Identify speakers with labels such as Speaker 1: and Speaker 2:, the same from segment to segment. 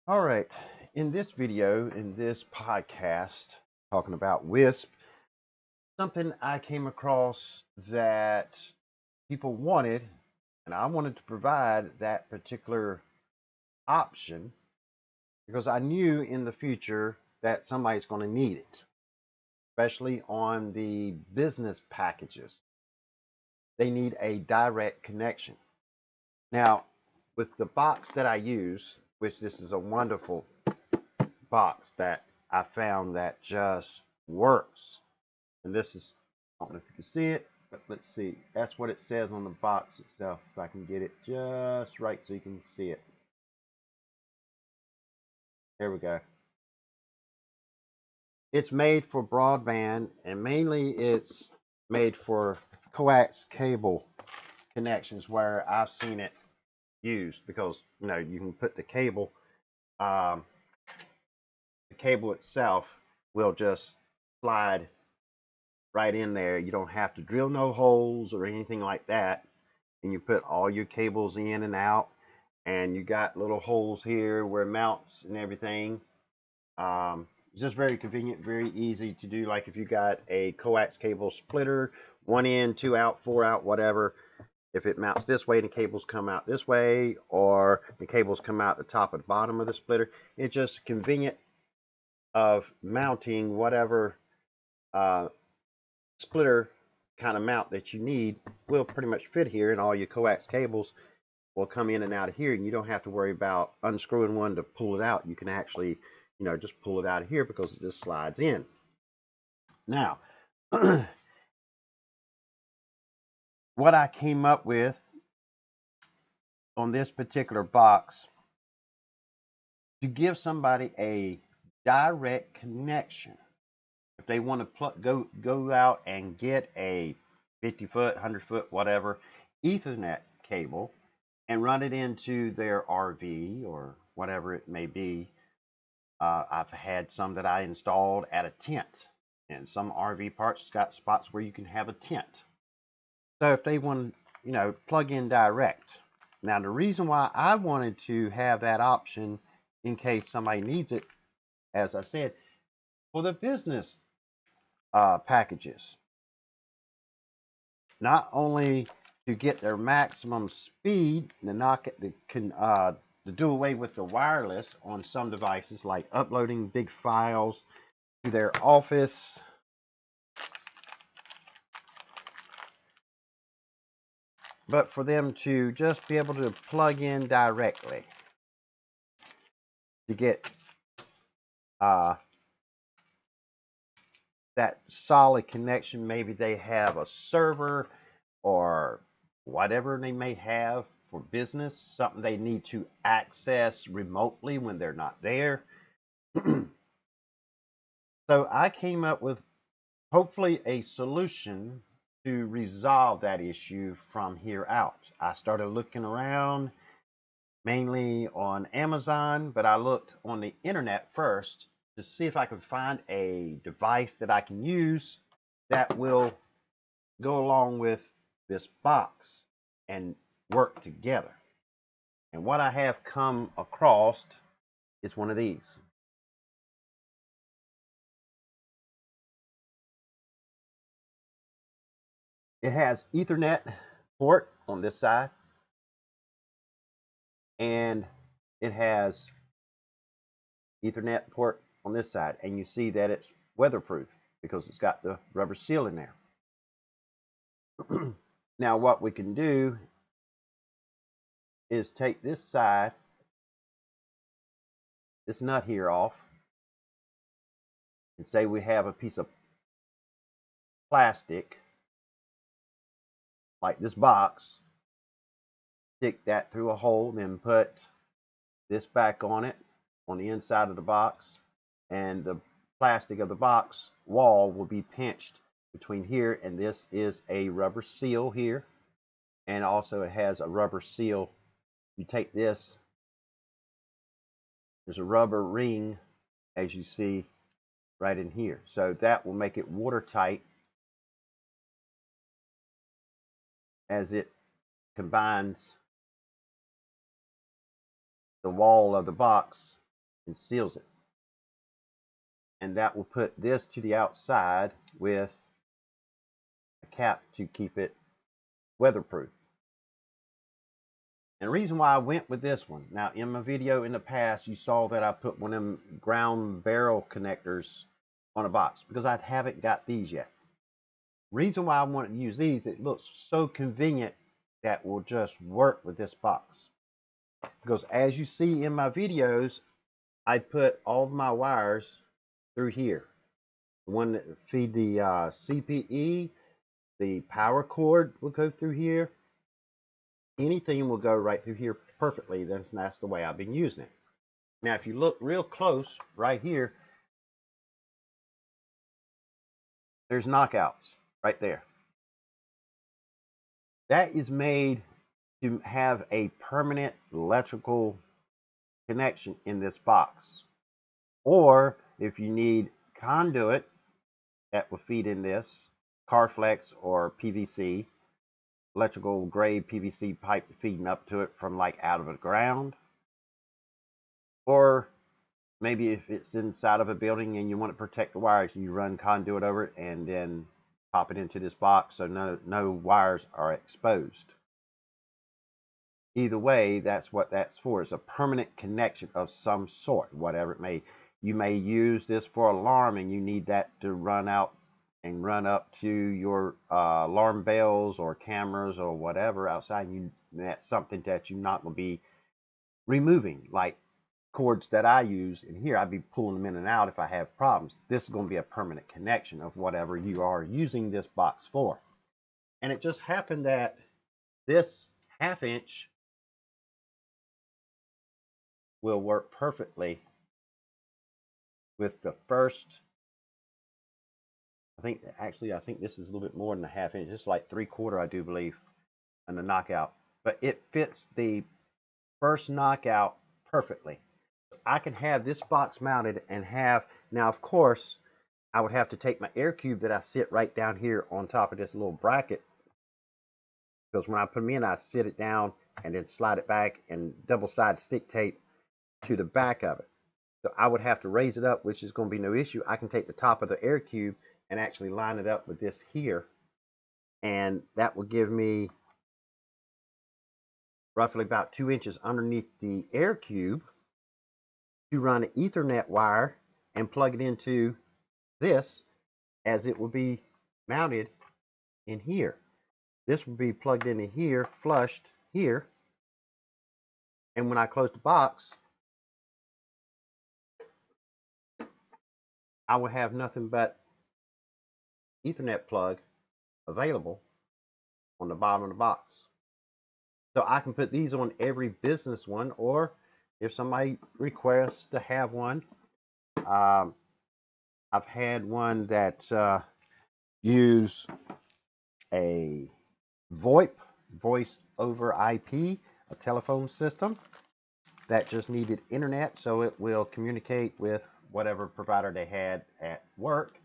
Speaker 1: All right, in this video, in this podcast, talking about WISP, something I came across that people wanted, and I wanted to provide that particular option because I knew in the future that somebody's going to need it, especially on the business packages. They need a direct connection. Now, with the box that I use, which this is a wonderful box that I found that just works. And this is, I don't know if you can see it, but let's see. That's what it says on the box itself. If I can get it just right so you can see it. There we go. It's made for broadband, and mainly it's made for coax cable connections where I've seen it used because you can put um, the cable itself will just slide right in there. You don't have to drill no holes or anything like that. And you put all your cables in and out, and you got little holes here where it mounts and everything. It's just very convenient, very easy to do. Like if you got a coax cable splitter, one in, two out, four out, whatever. If it mounts this way, the cables come out this way, or the cables come out the top and bottom of the splitter. It's just convenient of mounting whatever uh, splitter kind of mount that you need will pretty much fit here, and all your coax cables will come in and out of here, and you don't have to worry about unscrewing one to pull it out. You can actually, just pull it out of here because it just slides in. Now, what I came up with on this particular box to give somebody a direct connection if they want to go out and get a 50-foot, 100-foot, whatever Ethernet cable and run it into their RV or whatever it may be. I've had some that I installed at a tent, and some RV parks got spots where you can have a tent. So if they want, plug in direct. Now the reason why I wanted to have that option in case somebody needs it, as I said, for the business packages, not only to get their maximum speed, to knock it, to do away with the wireless on some devices, like uploading big files to their office, but for them to just be able to plug in directly to get uh, that solid connection. Maybe they have a server or whatever they may have for business, something they need to access remotely when they're not there. So I came up with hopefully a solution to resolve that issue from here out. I started looking around mainly on Amazon, but I looked on the internet first to see if I could find a device that I can use that will go along with this box and work together. And what I have come across is one of these. It has Ethernet port on this side, and it has Ethernet port on this side, and you see that it's weatherproof because it's got the rubber seal in there. Now what we can do is take this side, this nut here off, and say we have a piece of plastic like this box, stick that through a hole, then put this back on it on the inside of the box, and the plastic of the box wall will be pinched between here, and this is a rubber seal here, and also it has a rubber seal. You take this, there's a rubber ring as you see right in here, so that will make it watertight as it combines the wall of the box and seals it. And that will put this to the outside with a cap to keep it weatherproof. And the reason why I went with this one, now in my video in the past, you saw that I put one of them ground barrel connectors on a box because I haven't got these yet. Reason why I wanted to use these, it looks so convenient that will just work with this box. Because as you see in my videos, I put all of my wires through here. The one that feed the CPE, the power cord will go through here. Anything will go right through here perfectly. That's the way I've been using it. Now, if you look real close right here, there's knockouts right there. That is made to have a permanent electrical connection in this box. Or if you need conduit that will feed in this, Carflex or PVC, electrical grade PVC pipe feeding up to it from like out of the ground. Or maybe if it's inside of a building and you want to protect the wires, you run conduit over it and then pop it into this box so no wires are exposed. Either way, that's what that's for. It's a permanent connection of some sort, whatever it may. You may use this for alarm and you need that to run out and run up to your alarm bells or cameras or whatever outside. That's something that you're not going to be removing, like cords that I use in here. I'd be pulling them in and out if I have problems. This is going to be a permanent connection of whatever you are using this box for. And it just happened that this 1/2 inch will work perfectly with the first, I think this is a little bit more than a 1/2 inch. It's like 3/4, I do believe, and the knockout. But it fits the first knockout perfectly. I can have this box mounted and have, now of course, I would have to take my air cube that I sit right down here on top of this little bracket, because when I put them in, I sit it down and then slide it back and double-sided stick tape to the back of it. So I would have to raise it up, which is going to be no issue. I can take the top of the air cube and actually line it up with this here, and that will give me roughly about 2 inches underneath the air cube to run an Ethernet wire and plug it into this, as it will be mounted in here. This will be plugged into here, flushed here, and when I close the box, I will have nothing but Ethernet plug available on the bottom of the box. So I can put these on every business one, or if somebody requests to have one, I've had one that use a VoIP, voice over IP, a telephone system that just needed internet, so it will communicate with whatever provider they had at work.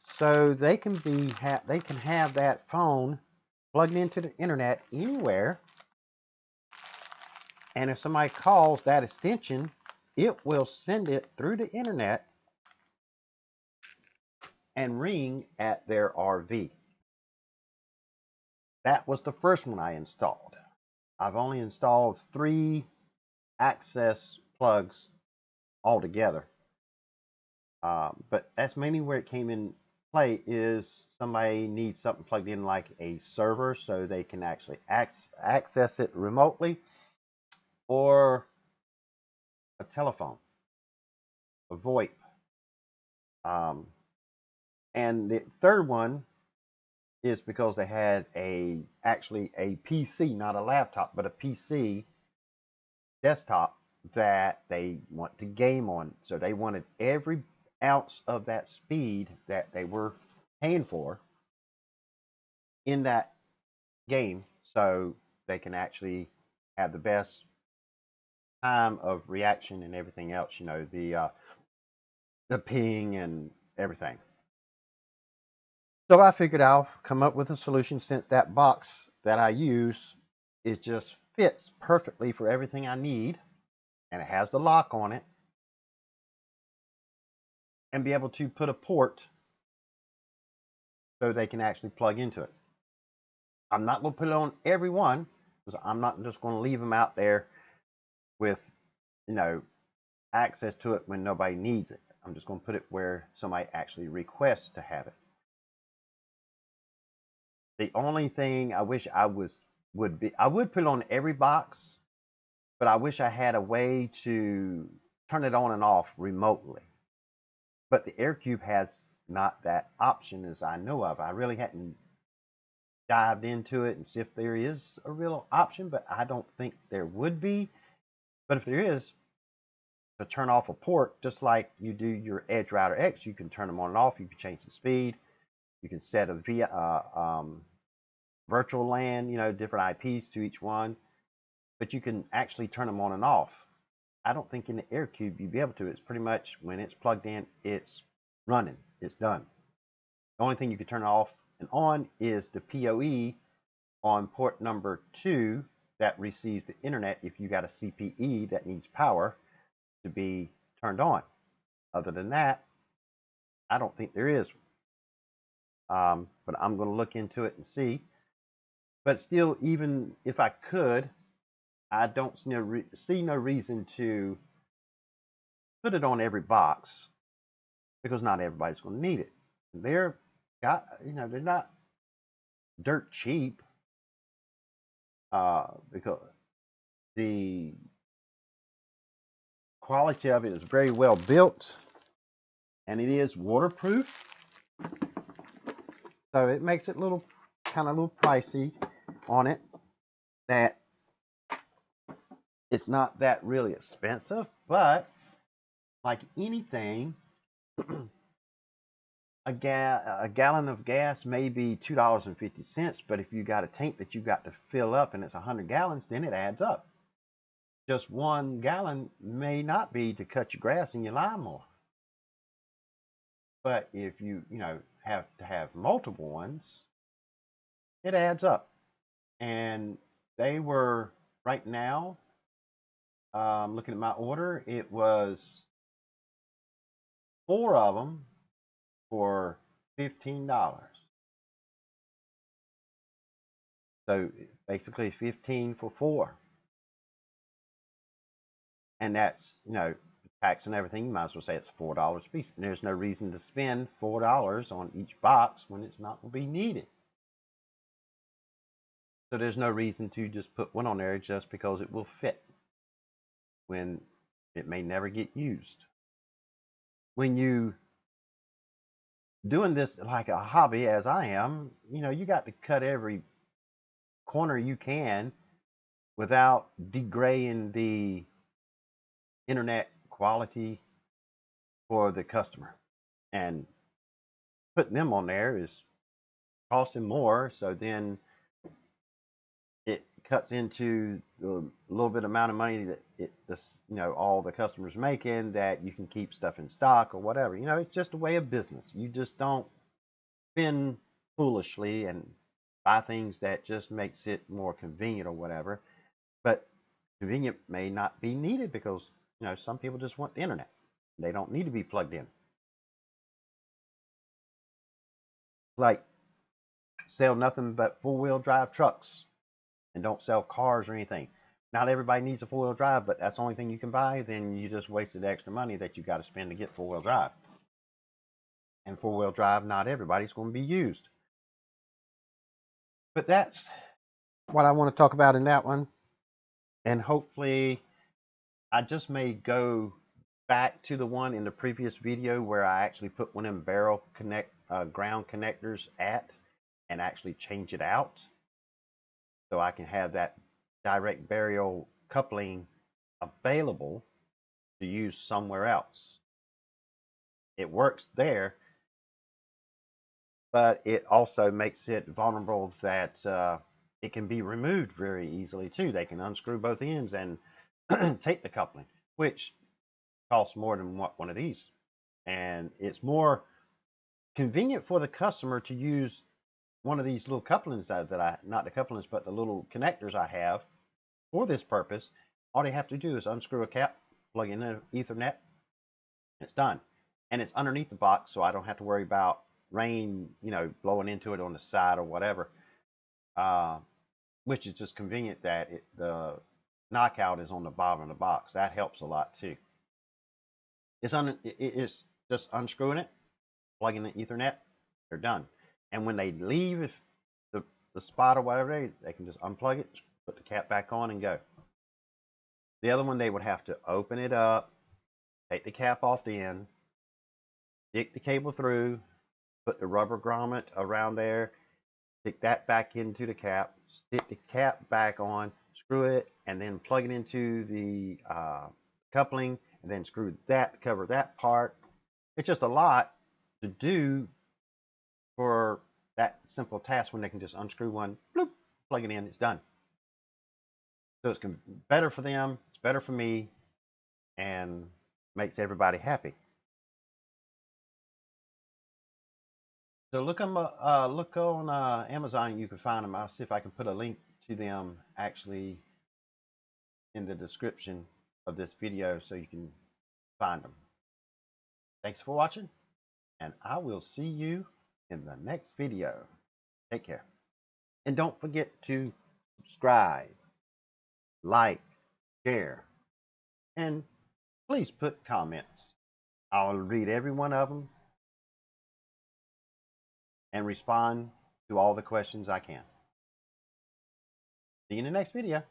Speaker 1: So they can have that phone plugged into the internet anywhere, and if somebody calls that extension, it will send it through the internet and ring at their RV. That was the first one I installed. I've only installed 3 access plugs altogether. But that's mainly where it came in play, is somebody needs something plugged in like a server so they can actually access it remotely, or a telephone, a VoIP. And the third one is because they had actually a PC, not a laptop, but a PC desktop that they want to game on. So they wanted every ounce of that speed that they were paying for in that game, so they can actually have the best time of reaction and everything else, you know, the ping and everything. So I figured I'll come up with a solution, since that box that I use, it just fits perfectly for everything I need, and it has the lock on it. and be able to put a port so they can actually plug into it. I'm not going to put it on every one because I'm not just going to leave them out there with, access to it when nobody needs it. I'm just going to put it where somebody actually requests to have it. The only thing I wish I would put it on every box, but I wish I had a way to turn it on and off remotely. But the AirCube has not that option as I know of. I really hadn't dived into it and see if there is a real option, but I don't think there would be. But if there is, to turn off a port, just like you do your Edge Router X, you can turn them on and off. You can change the speed. You can set a virtual LAN, different IPs to each one, but you can actually turn them on and off. I don't think in the AirCube you'd be able to. It's pretty much when it's plugged in, it's running, it's done. The only thing you can turn off and on is the PoE on port number 2 that receives the internet if you got a CPE that needs power to be turned on. Other than that, I don't think there is. But I'm going to look into it and see. But still, even if I could, I don't see no reason to put it on every box because not everybody's going to need it. They're not dirt cheap because the quality of it is very well built and it is waterproof. So it makes it a little pricey on it. That it's not that really expensive, but like anything, a gallon of gas may be $2.50, but if you got a tank that you got to fill up and it's 100 gallons, then it adds up. Just 1 gallon may not be to cut your grass and your lawnmower. But if you have to have multiple ones, it adds up. And they were right now, looking at my order, it was 4 of them for $15. So basically 15 for 4. And that's, tax and everything, you might as well say it's $4 a piece. And there's no reason to spend $4 on each box when it's not going to be needed. So there's no reason to just put one on there just because it will fit when it may never get used. When you doing this like a hobby as I am, you got to cut every corner you can without degrading the internet quality for the customer. And putting them on there is costing more, so then it cuts into the little bit amount of money that all the customers making, that you can keep stuff in stock or whatever. It's just a way of business. You just don't spend foolishly and buy things that just makes it more convenient or whatever. But convenient may not be needed because some people just want the internet. They don't need to be plugged in. Like, sell nothing but 4-wheel drive trucks and don't sell cars or anything. Not everybody needs a 4-wheel drive, but that's the only thing you can buy. Then you just wasted extra money that you got to spend to get 4-wheel drive. And 4-wheel drive, not everybody's going to be used. But that's what I want to talk about in that one. And hopefully I just may go back to the one in the previous video where I actually put one in barrel ground connectors at and actually change it out so I can have that direct barrel coupling available to use somewhere else. It works there, but it also makes it vulnerable that it can be removed very easily too. They can unscrew both ends and take the coupling, which costs more than one of these. And it's more convenient for the customer to use one of these little couplings not the couplings, but the little connectors I have for this purpose. All they have to do is unscrew a cap, plug in an Ethernet, it's done. and it's underneath the box, so I don't have to worry about rain, blowing into it on the side or whatever. Uh, which is just convenient that the knockout is on the bottom of the box. That helps a lot too. It's just unscrewing it, plugging the Ethernet, they're done. And when they leave, if the spot or whatever, they can just unplug it, put the cap back on, and go. The other one, they would have to open it up, take the cap off the end, stick the cable through, put the rubber grommet around there, stick that back into the cap, stick the cap back on, screw it, and then plug it into the coupling, and then screw that, cover that part. It's just a lot to do for that simple task when they can just unscrew one, bloop, plug it in, it's done. So it's better for them, it's better for me, and makes everybody happy. So look on Amazon. You can find them. I'll see if I can put a link to them actually in the description of this video so you can find them. Thanks for watching, and I will see you in the next video. Take care. And don't forget to subscribe, like, share, and please put comments. I'll read every one of them and respond to all the questions I can. See you in the next video.